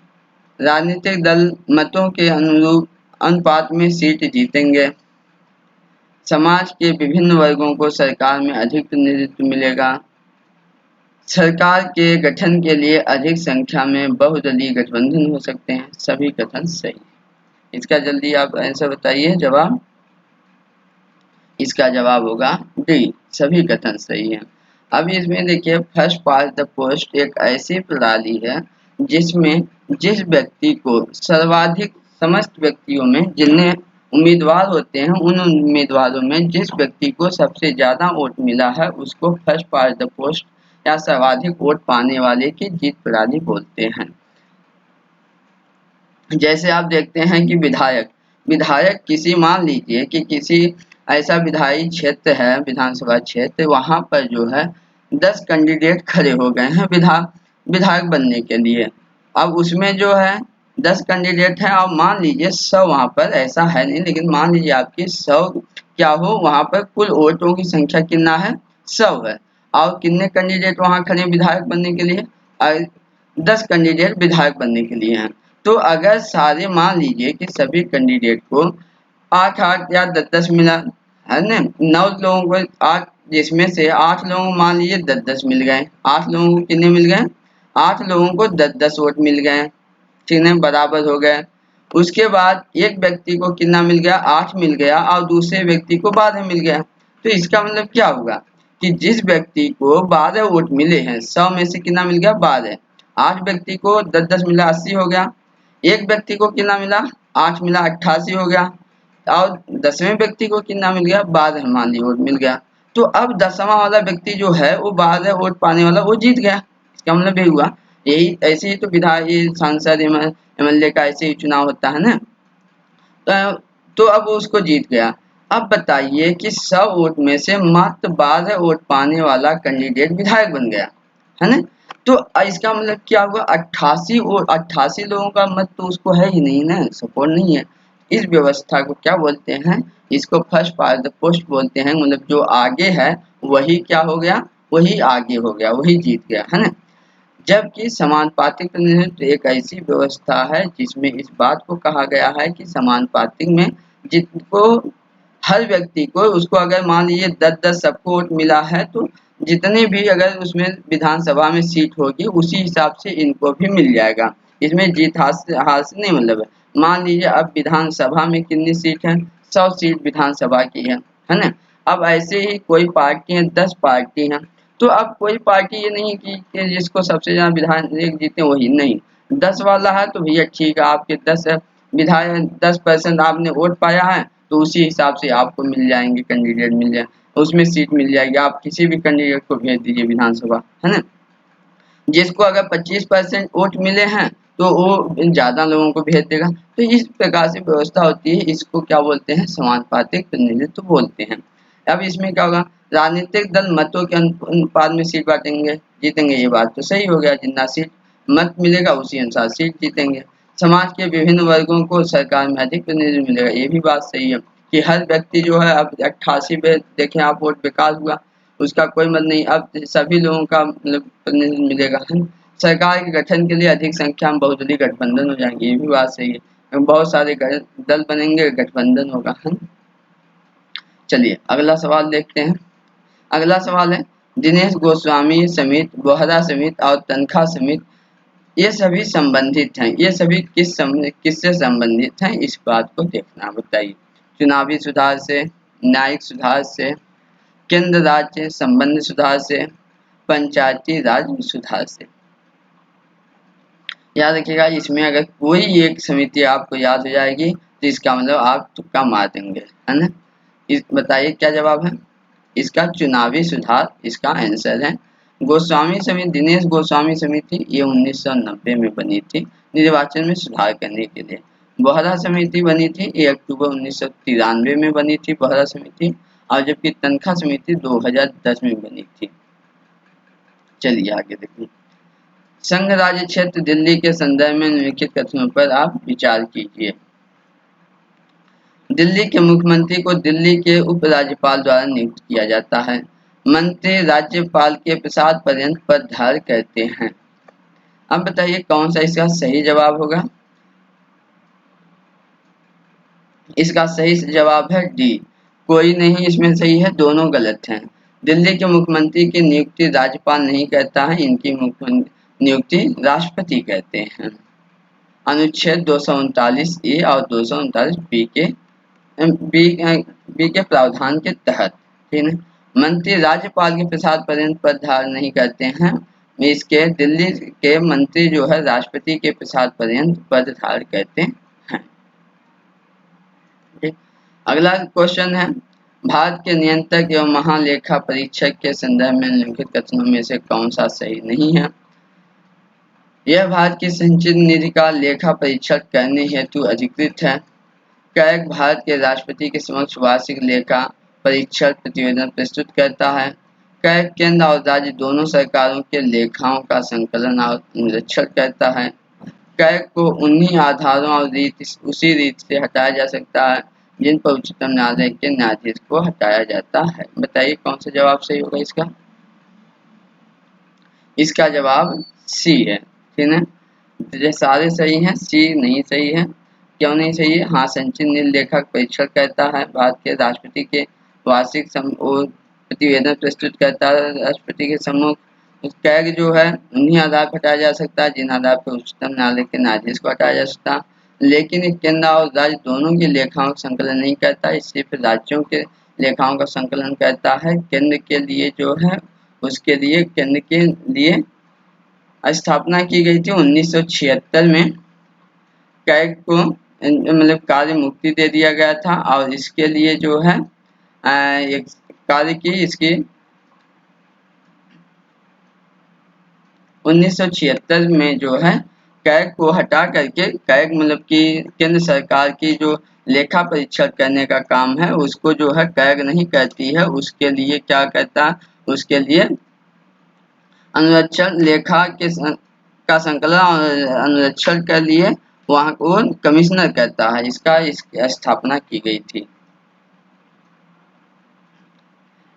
राजनीतिक दल मतों के अनुरूप अनुपात में सीट जीतेंगे, समाज के विभिन्न वर्गों को सरकार में अधिक प्रतिनिधित्व मिलेगा, सरकार के गठन के लिए अधिक संख्या में बहुदलीय गठबंधन हो सकते हैं। सभी कथन सही। इसका जल्दी आप आंसर बताइए जवाब। इसका जवाब होगा डी, सभी कथन सही है। अब इसमें देखिए, फर्स्ट पास्ट द पोस्ट एक ऐसी प्रणाली है जिसमें जिस व्यक्ति को सर्वाधिक, समस्त व्यक्तियों में जितने उम्मीदवार होते हैं उन उम्मीदवारों में जिस व्यक्ति को सबसे ज्यादा वोट मिला है उसको फर्स्ट पास्ट द पोस्ट या सर्वाधिक वोट पाने वाले की जीत प्रणाली बोलते हैं। जैसे आप देखते हैं कि विधायक विधायक किसी, मान लीजिए कि किसी ऐसा विधायी क्षेत्र है, विधानसभा क्षेत्र, वहां पर जो है 10 कैंडिडेट खड़े हो गए हैं विधायक बनने के लिए। अब उसमें जो है 10 कैंडिडेट हैं और मान लीजिए 100, वहां पर ऐसा है नहीं लेकिन मान लीजिए आपकी 100 क्या हो, वहां पर कुल वोटों की संख्या कितना है, 100 है। और कितने कैंडिडेट वहां खड़े विधायक बनने के लिए, 10 कैंडिडेट विधायक बनने के लिए हैं। तो अगर सारे, मान लीजिए कि सभी कैंडिडेट को 8-8 या 10-10 मिला है ना, 9 लोगों को 8, जिसमें से 8 लोगों को मान लीजिए 10-10 मिल गए, 8 लोगों को कितने मिल गए, 8 लोगों को 10-10 वोट मिल गए। ठीक है, बराबर हो गए। उसके बाद एक व्यक्ति को कितना मिल गया, 8 मिल गया और दूसरे व्यक्ति को 12 मिल गया। तो इसका मतलब क्या होगा कि जिस व्यक्ति को 12 वोट मिले हैं, 100 में से कितना मिल गया, 12, 8 व्यक्ति को 10-10 मिला, 80 हो गया। एक व्यक्ति को कितना मिला, 8 मिला, 88 हो गया। और 10वें व्यक्ति को कितना मिल गया, 12 मान लीजिए वोट मिल गया। तो अब 10वां वाला व्यक्ति जो है वो 12 वोट पाने वाला वो जीत गया। इसका मतलब ये हुआ, यही ऐसे ही तो विधायक, सांसद, एमएलए का ऐसे ही चुनाव होता है ना। तो अब वो उसको जीत गया। अब बताइए कि 100 वोट में से मात्र 12 वोट पाने वाला कैंडिडेट विधायक बन गया, है ना। तो इसका मतलब क्या हुआ, 88 लोगों का मत तो उसको है ही नहीं ना, सपोर्ट नहीं है। इस व्यवस्था को क्या बोलते हैं, इसको फर्स्ट पास्ट द पोस्ट बोलते हैं। मतलब जो आगे है वही क्या हो गया, वही आगे हो गया, वही जीत गया, है ना। जबकि समानुपातिक प्रतिनिधित्व एक ऐसी व्यवस्था है जिसमें इस बात को कहा गया है कि समानुपातिक में जिसको हर व्यक्ति को, उसको अगर मान लीजिए 10-10 सबको वोट मिला है तो जितने भी अगर उसमें विधानसभा में सीट होगी उसी हिसाब से इनको भी मिल जाएगा। इसमें जीत हासिल नहीं, मतलब है। मान लीजिए अब विधानसभा में कितनी सीट है, 100 सीट विधानसभा की है ना। अब ऐसे ही कोई पार्टी है, 10 पार्टी है, तो अब कोई पार्टी ये नहीं कि जिसको सबसे ज्यादा विधायक जीते वही नहीं, 10 वाला है तो भैया ठीक है, आपके 10 विधायक 10% आपने वोट पाया है तो उसी हिसाब से आपको मिल जाएंगे, कैंडिडेट मिल जाए, उसमें सीट मिल जाएगी। आप किसी भी कैंडिडेट को भेज दीजिए विधानसभा, है ना। जिसको अगर 25% वोट मिले हैं तो वो ज्यादा लोगों को भेज देगा। तो इस प्रकार से व्यवस्था होती है, इसको क्या बोलते हैं, समानुपातिक प्रतिनिधित्व बोलते हैं। अब इसमें क्या होगा, राजनीतिक दल मतों के अनुपात में सीट बांटेंगे, जीतेंगे, ये बात तो सही हो गया, जितना सीट मत मिलेगा उसी अनुसार सीट जीतेंगे। समाज के विभिन्न वर्गों को सरकार में अधिक प्रतिनिधित्व मिलेगा, ये भी बात सही है कि हर व्यक्ति जो है, अब 88 पे देखें आप वोट बेकार हुआ, उसका कोई मत नहीं, अब सभी लोगों का मतलब प्रतिनिधित्व मिलेगा, है। सरकार के गठन के लिए अधिक संख्या में बहुदलीय गठबंधन हो जाएंगे, ये भी बात सही है, बहुत सारे दल बनेंगे, गठबंधन होगा, है। चलिए अगला सवाल देखते हैं। अगला सवाल है, दिनेश गोस्वामी समिति, बोहरा समिति और तनखा समिति ये सभी संबंधित हैं, ये सभी किससे संबंधित हैं, इस बात को देखना, बताइए। चुनावी सुधार से, न्यायिक सुधार से, केंद्र राज्य संबंध सुधार से, पंचायती राज सुधार से। याद रखिएगा, इसमें अगर कोई एक समिति आपको याद हो जाएगी तो इसका मतलब आप तुक्का मार देंगे, है ना। बताइए क्या जवाब है इसका? चुनावी सुधार इसका आंसर है। गोस्वामी समिति, दिनेश गोस्वामी समिति, ये 1990 में बनी थी निर्वाचन में सुधार करने के लिए। बोहरा समिति बनी थी, ये अक्टूबर 1993 में बनी थी बोहरा समिति, और जबकि तनखा समिति 2010 में बनी थी। चलिए आगे देखिए। संघ राज्य क्षेत्र दिल्ली के संदर्भ में निम्नलिखित कथनों पर आप विचार कीजिए। दिल्ली के मुख्यमंत्री को दिल्ली के उपराज्यपाल द्वारा नियुक्त किया जाता है। मंत्री राज्यपाल के प्रसाद पर्यंत पदभार करते हैं। अब बताइए कौन सा इसका सही जवाब होगा? इसका सही जवाब है डी। कोई नहीं इसमें सही है, दोनों गलत हैं। दिल्ली के मुख्यमंत्री की नियुक्ति राज्यपाल नहीं करता है, इनकी नियुक्ति राष्ट्रपति करते हैं। अनुच्छेद 239 ए और 239 बी के प्रावधान के तहत, ठीक है। मंत्री राज्यपाल के प्रसाद पर्यंत पदभार नहीं करते हैं, इसके दिल्ली के मंत्री जो है राष्ट्रपति के प्रसाद पर्यंत पदभार करते हैं। अगला क्वेश्चन है, भारत के नियंत्रक एवं महालेखा परीक्षक के संदर्भ में निम्नलिखित कथनों में से कौन सा सही नहीं है? यह भारत की संचित निधि का लेखा परीक्षण करने हेतु अधिकृत है। कैग भारत के राष्ट्रपति के समक्ष वार्षिक लेखा परीक्षण प्रतिवेदन प्रस्तुत करता है। कैग केंद्र और राज्य दोनों सरकारों के लेखाओं का संकलन और निरीक्षण करता है। कैग को उन्हीं आधारों और उसी रीति से हटाया जा सकता है जिन पर उच्चतम न्यायालय के न्यायाधीश को हटाया जाता है। बताइए कौन सा जवाब सही होगा इसका? इसका जवाब सी है, ठीक है। ये सारे सही हैं, सी नहीं सही है। क्यों नहीं सही है? हाँ, संचित निधि लेखा परीक्षण करता है, भारत के राष्ट्रपति के वार्षिक प्रतिवेदन प्रस्तुत करता है राष्ट्रपति के सम्मुख। कैग जो है उन्हीं आधार पर हटाया जा सकता है जिन आधार पर उच्चतम न्यायालय के न्यायाधीश को हटाया जा सकता है, लेकिन केंद्र और राज्य दोनों के लेखाओं का संकलन नहीं करता, सिर्फ राज्यों के लेखाओं का संकलन करता है। केंद्र के लिए जो है उसके लिए केंद्र के लिए स्थापना की गई थी 1976 में। कैग को मतलब कार्य मुक्ति दे दिया गया था और इसके लिए जो है एक कार्य की इसकी 1976 में जो है कैग को हटा करके, कैग मतलब कि केंद्र सरकार की जो लेखा परीक्षण करने का काम है उसको जो है कैग नहीं करती है, उसके लिए क्या करता है, उसके लिए अनुरक्षण लेखा के का संकलन और अनुरक्षण के लिए वहाँ को कमिश्नर करता है, इसकी स्थापना की गई थी।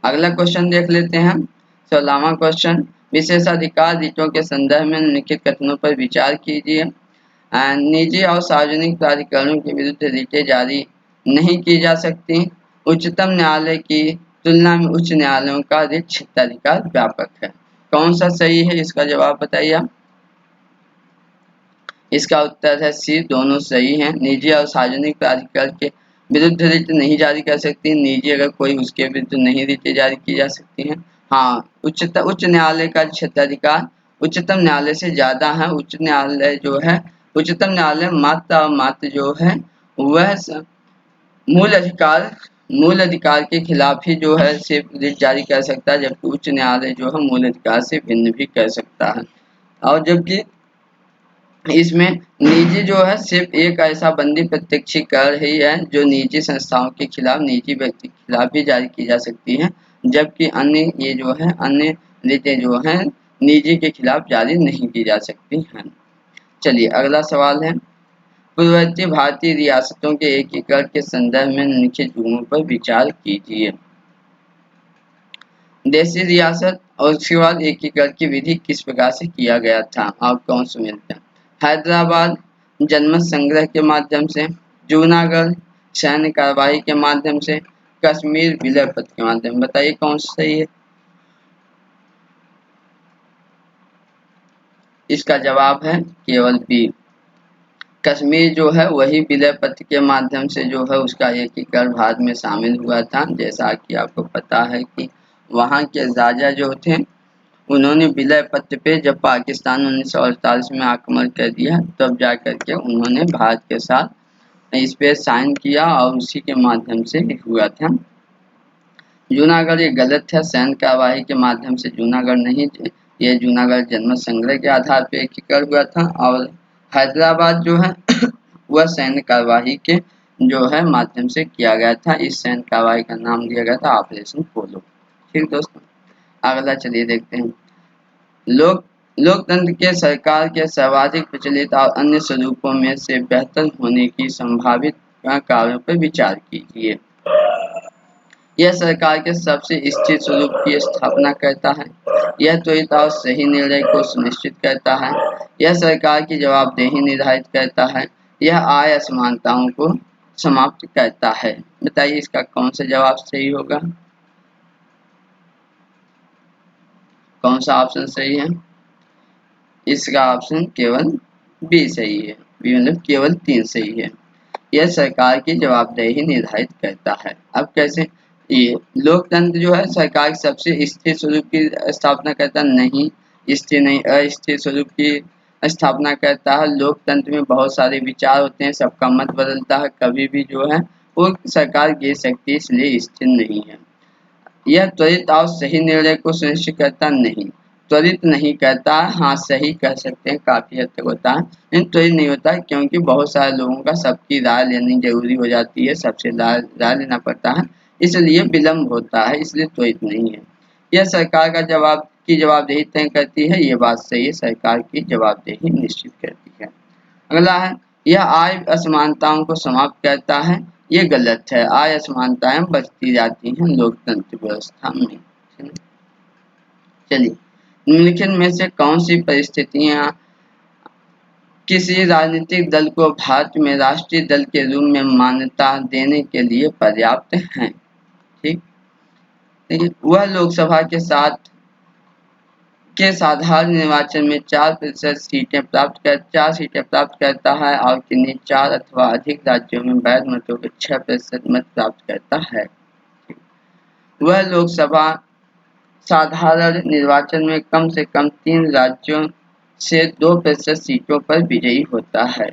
अगला क्वेश्चन देख लेते हैं, 16वां क्वेश्चन। विशेषाधिकार रीतों के संदर्भ में निम्नलिखित कथनों पर विचार कीजिए। निजी और सार्वजनिक प्राधिकरणों के विरुद्ध रीटें जारी नहीं की जा सकती। उच्चतम न्यायालय की तुलना में उच्च न्यायालयों का रिट क्षेत्राधिकार व्यापक है। कौन सा सही है इसका जवाब बताइए? इसका उत्तर है सी, दोनों सही हैं। निजी और सार्वजनिक प्राधिकरण के विरुद्ध रिट नहीं जारी कर सकती, निजी अगर कोई उसके विरुद्ध नहीं रिटें जारी की जा सकती हैं। हाँ, उच्च न्यायालय का क्षेत्राधिकार उच्चतम न्यायालय से ज्यादा है। उच्च न्यायालय जो है, उच्चतम न्यायालय मात्र जो है वह मूल अधिकार के खिलाफ ही जो है सिर्फ रिट जारी कर सकता है, जबकि उच्च न्यायालय जो है मूल अधिकार से भिन्न भी कर सकता है। और जबकि इसमें निजी जो है सिर्फ एक ऐसा बंदी प्रत्यक्षीकरण ही है जो निजी संस्थाओं के खिलाफ, निजी व्यक्ति के खिलाफ भी जारी की जा सकती है, जबकि अन्य ये जो है अन्य रीतें जो हैं निजी के खिलाफ जारी नहीं की जा सकती हैं। चलिए अगला सवाल है, पूर्ववर्ती भारतीय रियासतों के एकीकरण के संदर्भ में निम्नलिखित जुमलों पर विचार कीजिए। देशी रियासत और उसके बाद एकीकरण की विधि किस प्रकार से किया गया था? आप कौन से मिलते हैं? हैदराबाद जनमत संग्रह के माध्यम से, जूनागढ़ सैन्य कार्रवाई के माध्यम से, कश्मीर विलय पत्र के माध्यम। बताइए कौन सा सही है? इसका जवाब है केवल बी। कश्मीर जो है वही विलय पत्र के माध्यम से जो है उसका एकीकरण भारत में शामिल हुआ था। जैसा कि आपको पता है कि वहाँ के राजा जो थे उन्होंने विलय पत्र पे जब पाकिस्तान 1948 में आक्रमण कर दिया तब जा करके उन्होंने भारत के साथ इस पे साइन किया और उसी के माध्यम से हुआ था। जूनागढ़ ये गलत है, सैन्य कार्यवाही के माध्यम से जूनागढ़ नहीं, ये जूनागढ़ जनमत संग्रह के आधार पे एकीकरण हुआ था और हैदराबाद जो है वह सैन्य कार्यवाही के जो है माध्यम से किया गया था। इस सैन्य कार्यवाही का नाम दिया गया था ऑपरेशन पोलो। ठीक दोस्तों, अगला चलिए देखते हैं। लोकतंत्र के सरकार के सर्वाधिक प्रचलित और अन्य स्वरूपों में से बेहतर होने की संभावित कार्यों पर विचार कीजिए। यह सरकार के सबसे स्थिर स्वरूप की स्थापना करता है। यह त्वरित और सही निर्णय को सुनिश्चित करता है। यह सरकार की जवाबदेही निर्धारित करता है। यह आय असमानताओं को समाप्त करता है। बताइए इसका कौन सा जवाब सही होगा? कौन सा ऑप्शन सही है? इसका ऑप्शन केवल बी सही है। बी मतलब केवल 3 सही है। यह सरकार की जवाबदेही निर्धारित करता है। अब कैसे? ये लोकतंत्र जो है सरकार की सबसे स्थिर स्वरूप की स्थापना करता नहीं, स्थिर नहीं अस्थिर स्वरूप की स्थापना करता है। लोकतंत्र में बहुत सारे विचार होते हैं, सबका मत बदलता है, कभी भी जो है वो सरकार गिर सकती है, इसलिए स्थिर नहीं है। यह त्वरित और सही निर्णय को सुनिश्चित करता नहीं, त्वरित नहीं करता, हाँ सही कह सकते हैं, काफी हद तक होता है, लेकिन त्वरित नहीं होता है क्योंकि बहुत सारे लोगों का सबकी राय लेनी जरूरी हो जाती है, सबसे राय लेना पड़ता है, इसलिए विलम्ब होता है, इसलिए त्वरित नहीं है। यह सरकार का जवाबदेही तय करती है, ये बात सही है, सरकार की जवाबदेही निश्चित करती है। अगला है, यह आय असमानताओं को समाप्त करता है, ये गलत है। आय असमानताएं बढ़ती जाती हैं लोकतंत्र व्यवस्था में। चलिए, निम्नलिखित में से कौन सी परिस्थितियां किसी राजनीतिक दल को भारत में राष्ट्रीय दल के रूप में मान्यता देने के लिए पर्याप्त हैं? ठीक, देखिए, वह लोकसभा के साधारण निर्वाचन में 4% सीटें प्राप्त करता है और किन्हीं 4 अथवा अधिक राज्यों में वैध मतों के 6% मत प्राप्त करता है। वह लोकसभा साधारण निर्वाचन में कम से कम 3 राज्यों से 2% सीटों पर विजयी होता है।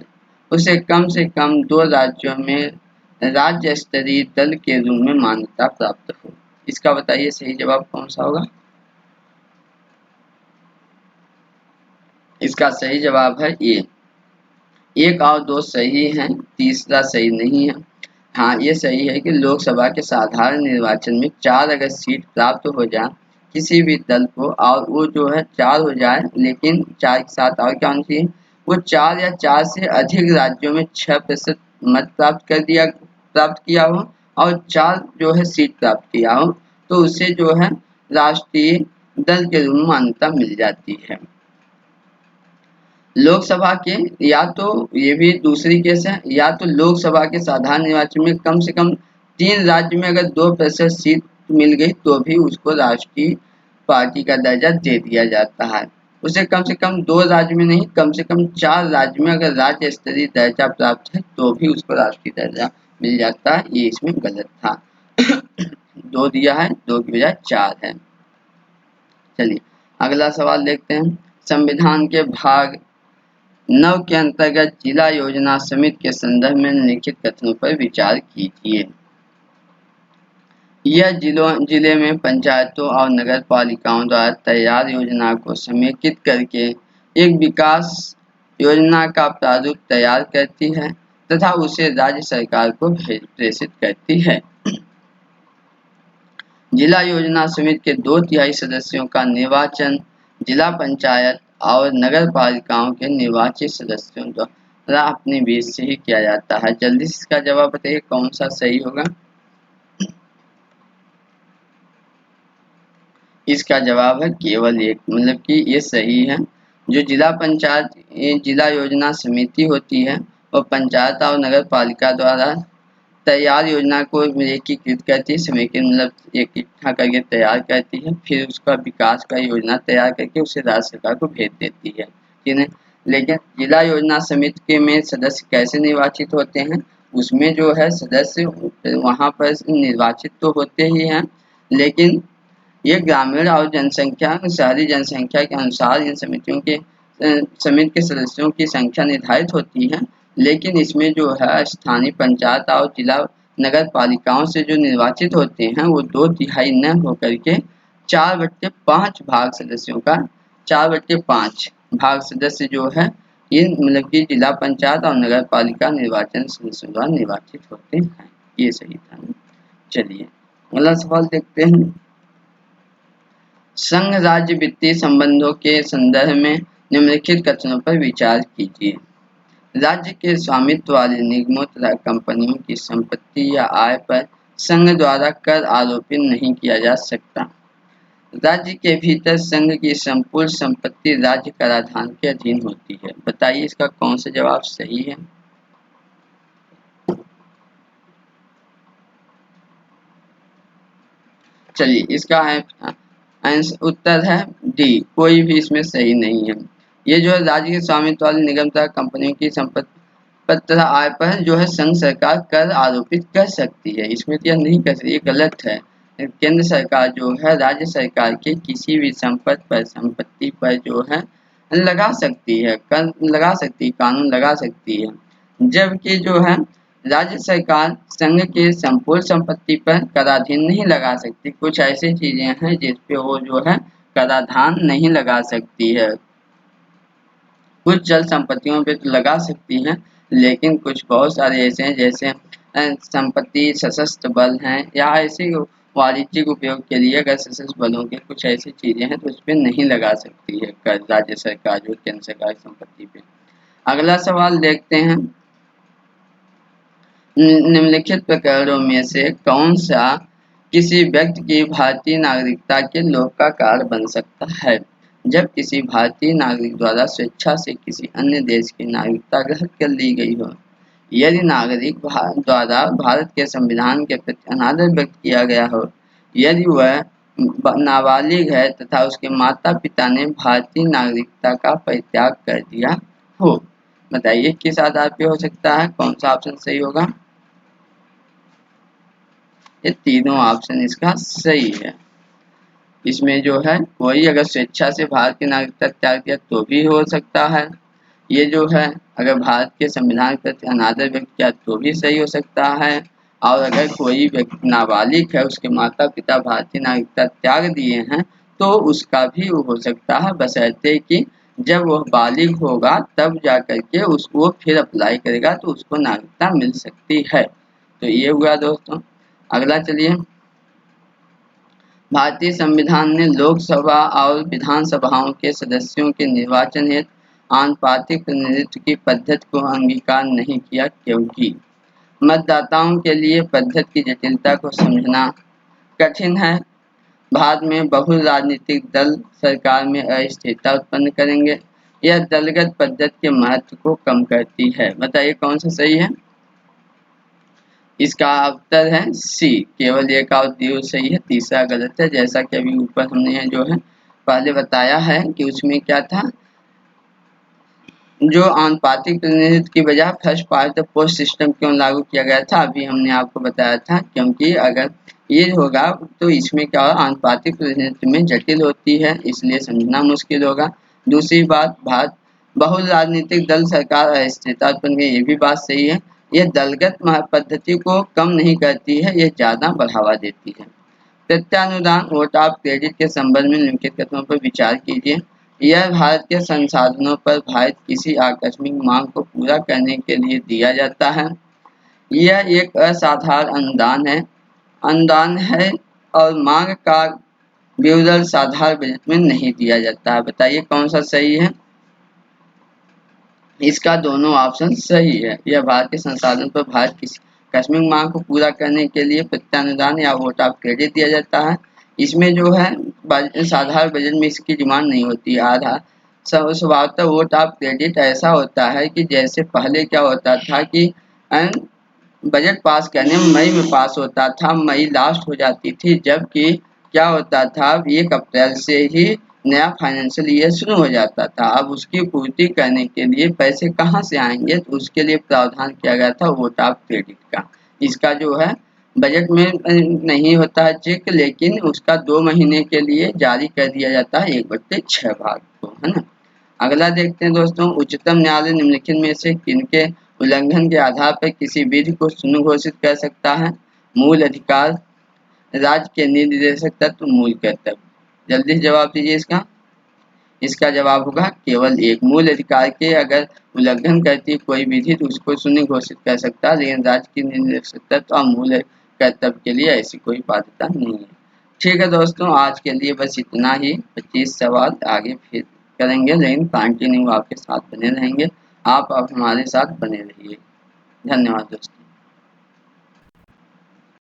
उसे कम से कम 2 राज्यों में राज्य स्तरीय दल के रूप में मान्यता प्राप्त हो। इसका बताइए सही जवाब कौन सा होगा? इसका सही जवाब है ए। 1 और 2 सही हैं, तीसरा सही नहीं है। हाँ, ये सही है कि लोकसभा के साधारण निर्वाचन में 4 अगर सीट प्राप्त हो जाए किसी भी दल को और वो जो है 4 हो जाए, लेकिन 4 के साथ और क्या होना चाहिए? वो 4 या 4 से अधिक राज्यों में 6% मत प्राप्त किया हो और 4 जो है सीट प्राप्त किया हो, तो उसे जो है राष्ट्रीय दल के रूप में मान्यता मिल जाती है। लोकसभा के या तो ये भी दूसरी केस है, या तो लोकसभा के साधारण निर्वाचन में कम से कम 3 राज्य में अगर 2% सीट मिल गई तो भी उसको राष्ट्रीय पार्टी का दर्जा दे दिया जाता है। उसे कम से कम 2 राज्य में नहीं, कम से कम 4 राज्य में अगर राज्य स्तरीय दर्जा प्राप्त है तो भी उसको राष्ट्रीय दर्जा मिल जाता है। ये इसमें गलत था। 2 दिया है, 2 की बजाय 4 है। चलिए अगला सवाल देखते हैं। संविधान के भाग 9 के अंतर्गत जिला योजना समिति के संदर्भ में निम्नलिखित कथनों पर विचार कीजिए। यह जिले में पंचायतों और नगर पालिकाओं द्वारा तैयार योजना को समेकित करके एक विकास योजना का प्रारूप तैयार करती है तथा उसे राज्य सरकार को प्रेषित करती है। जिला योजना समिति के 2/3 सदस्यों का निर्वाचन जिला पंचायत और नगर पालिकाओं के निर्वाचित सदस्यों द्वारा अपने बीच से ही किया जाता है। जल्दी से इसका जवाब बताइए कौन सा सही होगा? इसका जवाब है केवल 1, मतलब कि ये सही है। जो जिला योजना समिति होती है वो पंचायत और नगर पालिका द्वारा तैयार योजना को एकीकृत करती है, समेकित मतलब इकट्ठा करके तैयार करती है, फिर उसका विकास का योजना तैयार करके उसे राज्य सरकार को भेज देती है, ठीक है। लेकिन जिला योजना समिति के में सदस्य कैसे निर्वाचित होते हैं? उसमें जो है सदस्य वहाँ पर निर्वाचित तो होते ही हैं, लेकिन ये ग्रामीण और शहरी जनसंख्या के अनुसार इन समिति के सदस्यों की संख्या निर्धारित होती है, लेकिन इसमें जो है स्थानीय पंचायत और जिला नगर पालिकाओं से जो निर्वाचित होते हैं वो 2/3 न होकर के 4/5 भाग सदस्यों का 4/5 भाग सदस्य जो है इन मतलब की जिला पंचायत और नगर पालिका निर्वाचन सदस्यों द्वारा निर्वाचित होते हैं। ये सही था ना। चलिए अगला सवाल देखते हैं। संघ राज्य वित्तीय संबंधों के संदर्भ में निम्नलिखित कथनों पर विचार कीजिए। राज्य के स्वामित्व वाले निगमों तथा कंपनियों की संपत्ति या आय पर संघ द्वारा कर आरोपित नहीं किया जा सकता। राज्य के भीतर संघ की संपूर्ण संपत्ति राज्य कराधान के अधीन होती है। बताइए इसका कौन सा जवाब सही है। चलिए इसका उत्तर है डी, कोई भी इसमें सही नहीं है। ये जो है राज्य के स्वामित्व वाले निगम तथा कंपनियों की संपत्ति तथा आय पर जो है संघ सरकार कर आरोपित कर सकती है, इसमें तो यह नहीं कर सकती, ये गलत है। केंद्र सरकार जो है राज्य सरकार के किसी भी संपत्ति पर जो है लगा सकती है, कर लगा सकती है, कानून लगा सकती है, जबकि जो है राज्य सरकार संघ के संपूर्ण संपत्ति पर कराधीन नहीं लगा सकती। कुछ ऐसी चीजें हैं जिस पे वो जो है कराधान नहीं लगा सकती है। कुछ चल संपत्तियों पे तो लगा सकती हैं, लेकिन कुछ बहुत सारे ऐसे हैं जैसे संपत्ति सशस्त्र बल हैं या ऐसे वाणिज्यिक उपयोग के लिए अगर सशस्त्र बलों के कुछ ऐसी चीजें हैं तो उस पर नहीं लगा सकती है कर राज्य सरकार जो केंद्र सरकार की संपत्ति पे। अगला सवाल देखते हैं। निम्नलिखित प्रकरणों में से कौन सा किसी व्यक्ति की भारतीय नागरिकता के लोप का कारण बन सकता है। जब किसी भारतीय नागरिक द्वारा स्वेच्छा से किसी अन्य देश की नागरिकता ग्रहण कर ली गई हो, यदि नागरिक द्वारा भारत के संविधान के प्रति अनादर व्यक्त किया गया हो, यदि वह नाबालिग है तथा उसके माता पिता ने भारतीय नागरिकता का परित्याग कर दिया हो। बताइए किस आधार पे हो सकता है, कौन सा ऑप्शन सही होगा। ये तीनों ऑप्शन इसका सही है। इसमें जो है कोई अगर स्वेच्छा से भारत की नागरिकता त्याग दिया तो भी हो सकता है। ये जो है अगर भारत के संविधान के प्रति अनादर व्यक्त किया तो भी सही हो सकता है। और अगर कोई व्यक्ति नाबालिग है, उसके माता पिता भारतीय नागरिकता त्याग दिए हैं तो उसका भी हो सकता है, बशर्ते कि जब वह बालिग होगा तब जा करके उसको फिर अप्लाई करेगा तो उसको नागरिकता मिल सकती है। तो ये हुआ दोस्तों। अगला चलिए। भारतीय संविधान ने लोकसभा और विधानसभाओं के सदस्यों के निर्वाचन हेतु आनुपातिक प्रतिनिधित्व की पद्धति को अंगीकार नहीं किया, क्योंकि मतदाताओं के लिए पद्धति की जटिलता को समझना कठिन है। भारत में बहु राजनीतिक दल सरकार में अस्थिरता उत्पन्न करेंगे। यह दलगत पद्धति के महत्व को कम करती है। बताइए कौन सा सही है। इसका उत्तर है सी, केवल एक और सही है, तीसरा गलत है। जैसा कि अभी ऊपर हमने जो है पहले बताया है कि उसमें क्या था, जो आनुपातिक प्रतिनिधित्व की बजाय first past the post system क्यों लागू किया गया था, अभी हमने आपको बताया था, क्योंकि अगर ये होगा तो इसमें क्या होगा, आनुपातिक प्रतिनिधित्व में जटिल होती है, इसलिए समझना मुश्किल होगा। दूसरी बात, भारत बहु राजनीतिक दल सरकार अस्थिरता उत्पन्न की, ये भी बात सही है। यह दलगत पद्धति को कम नहीं करती है, यह ज्यादा बढ़ावा देती है। प्रत्यानुदान वोट ऑफ क्रेडिट के संबंध में निम्नलिखित कथनों पर विचार कीजिए। यह भारत के संसाधनों पर भारित किसी आकस्मिक मांग को पूरा करने के लिए दिया जाता है। यह एक असाधारण अनुदान है और मांग का विवरण साधारण बजट में नहीं दिया जाता है। बताइए कौन सा सही है। इसका दोनों ऑप्शन सही है। यह भारत के संसाधन पर भारत किसी आकस्मिक मांग को पूरा करने के लिए प्रत्यानुदान या वोट ऑफ क्रेडिट दिया जाता है। इसमें जो है साधारण बजट में इसकी डिमांड नहीं होती। आधा स्वभावतः वोट ऑफ क्रेडिट ऐसा होता है कि जैसे पहले क्या होता था कि बजट पास करने में मई में पास होता था, मई लास्ट हो जाती थी, जबकि क्या होता था 1 अप्रैल से ही नया फाइनेंशियल ईयर शुरू हो जाता था। अब उसकी पूर्ति करने के लिए पैसे कहाँ से आएंगे, तो उसके लिए प्रावधान किया गया था वोट ऑफ क्रेडिट का। इसका जो है बजट में नहीं होता है चेक, लेकिन उसका 2 महीने के लिए जारी कर दिया जाता है 1/6 भाग को, है ना। अगला देखते हैं दोस्तों, उच्चतम न्यायालय निम्नलिखित में से किनके उल्लंघन के आधार पर किसी विधि को शून्य घोषित कर सकता है? मूल अधिकार, राज्य के निर्देशक तत्व, मूल कर्तव्य। जल्दी से जवाब दीजिए इसका। इसका जवाब होगा केवल एक। मूल अधिकार के अगर उल्लंघन करती है कोई विधि तो उसको शून्य घोषित कर सकता है, लेकिन राज्य की निर्देशक तत्व और मूल कर्तव्य के लिए ऐसी कोई बाध्यता नहीं है। ठीक है दोस्तों, आज के लिए बस इतना ही। 25 सवाल आगे फिर करेंगे, लेकिन कंटिन्यू आपके साथ बने रहेंगे। आप हमारे साथ बने रहिए। धन्यवाद दोस्तों।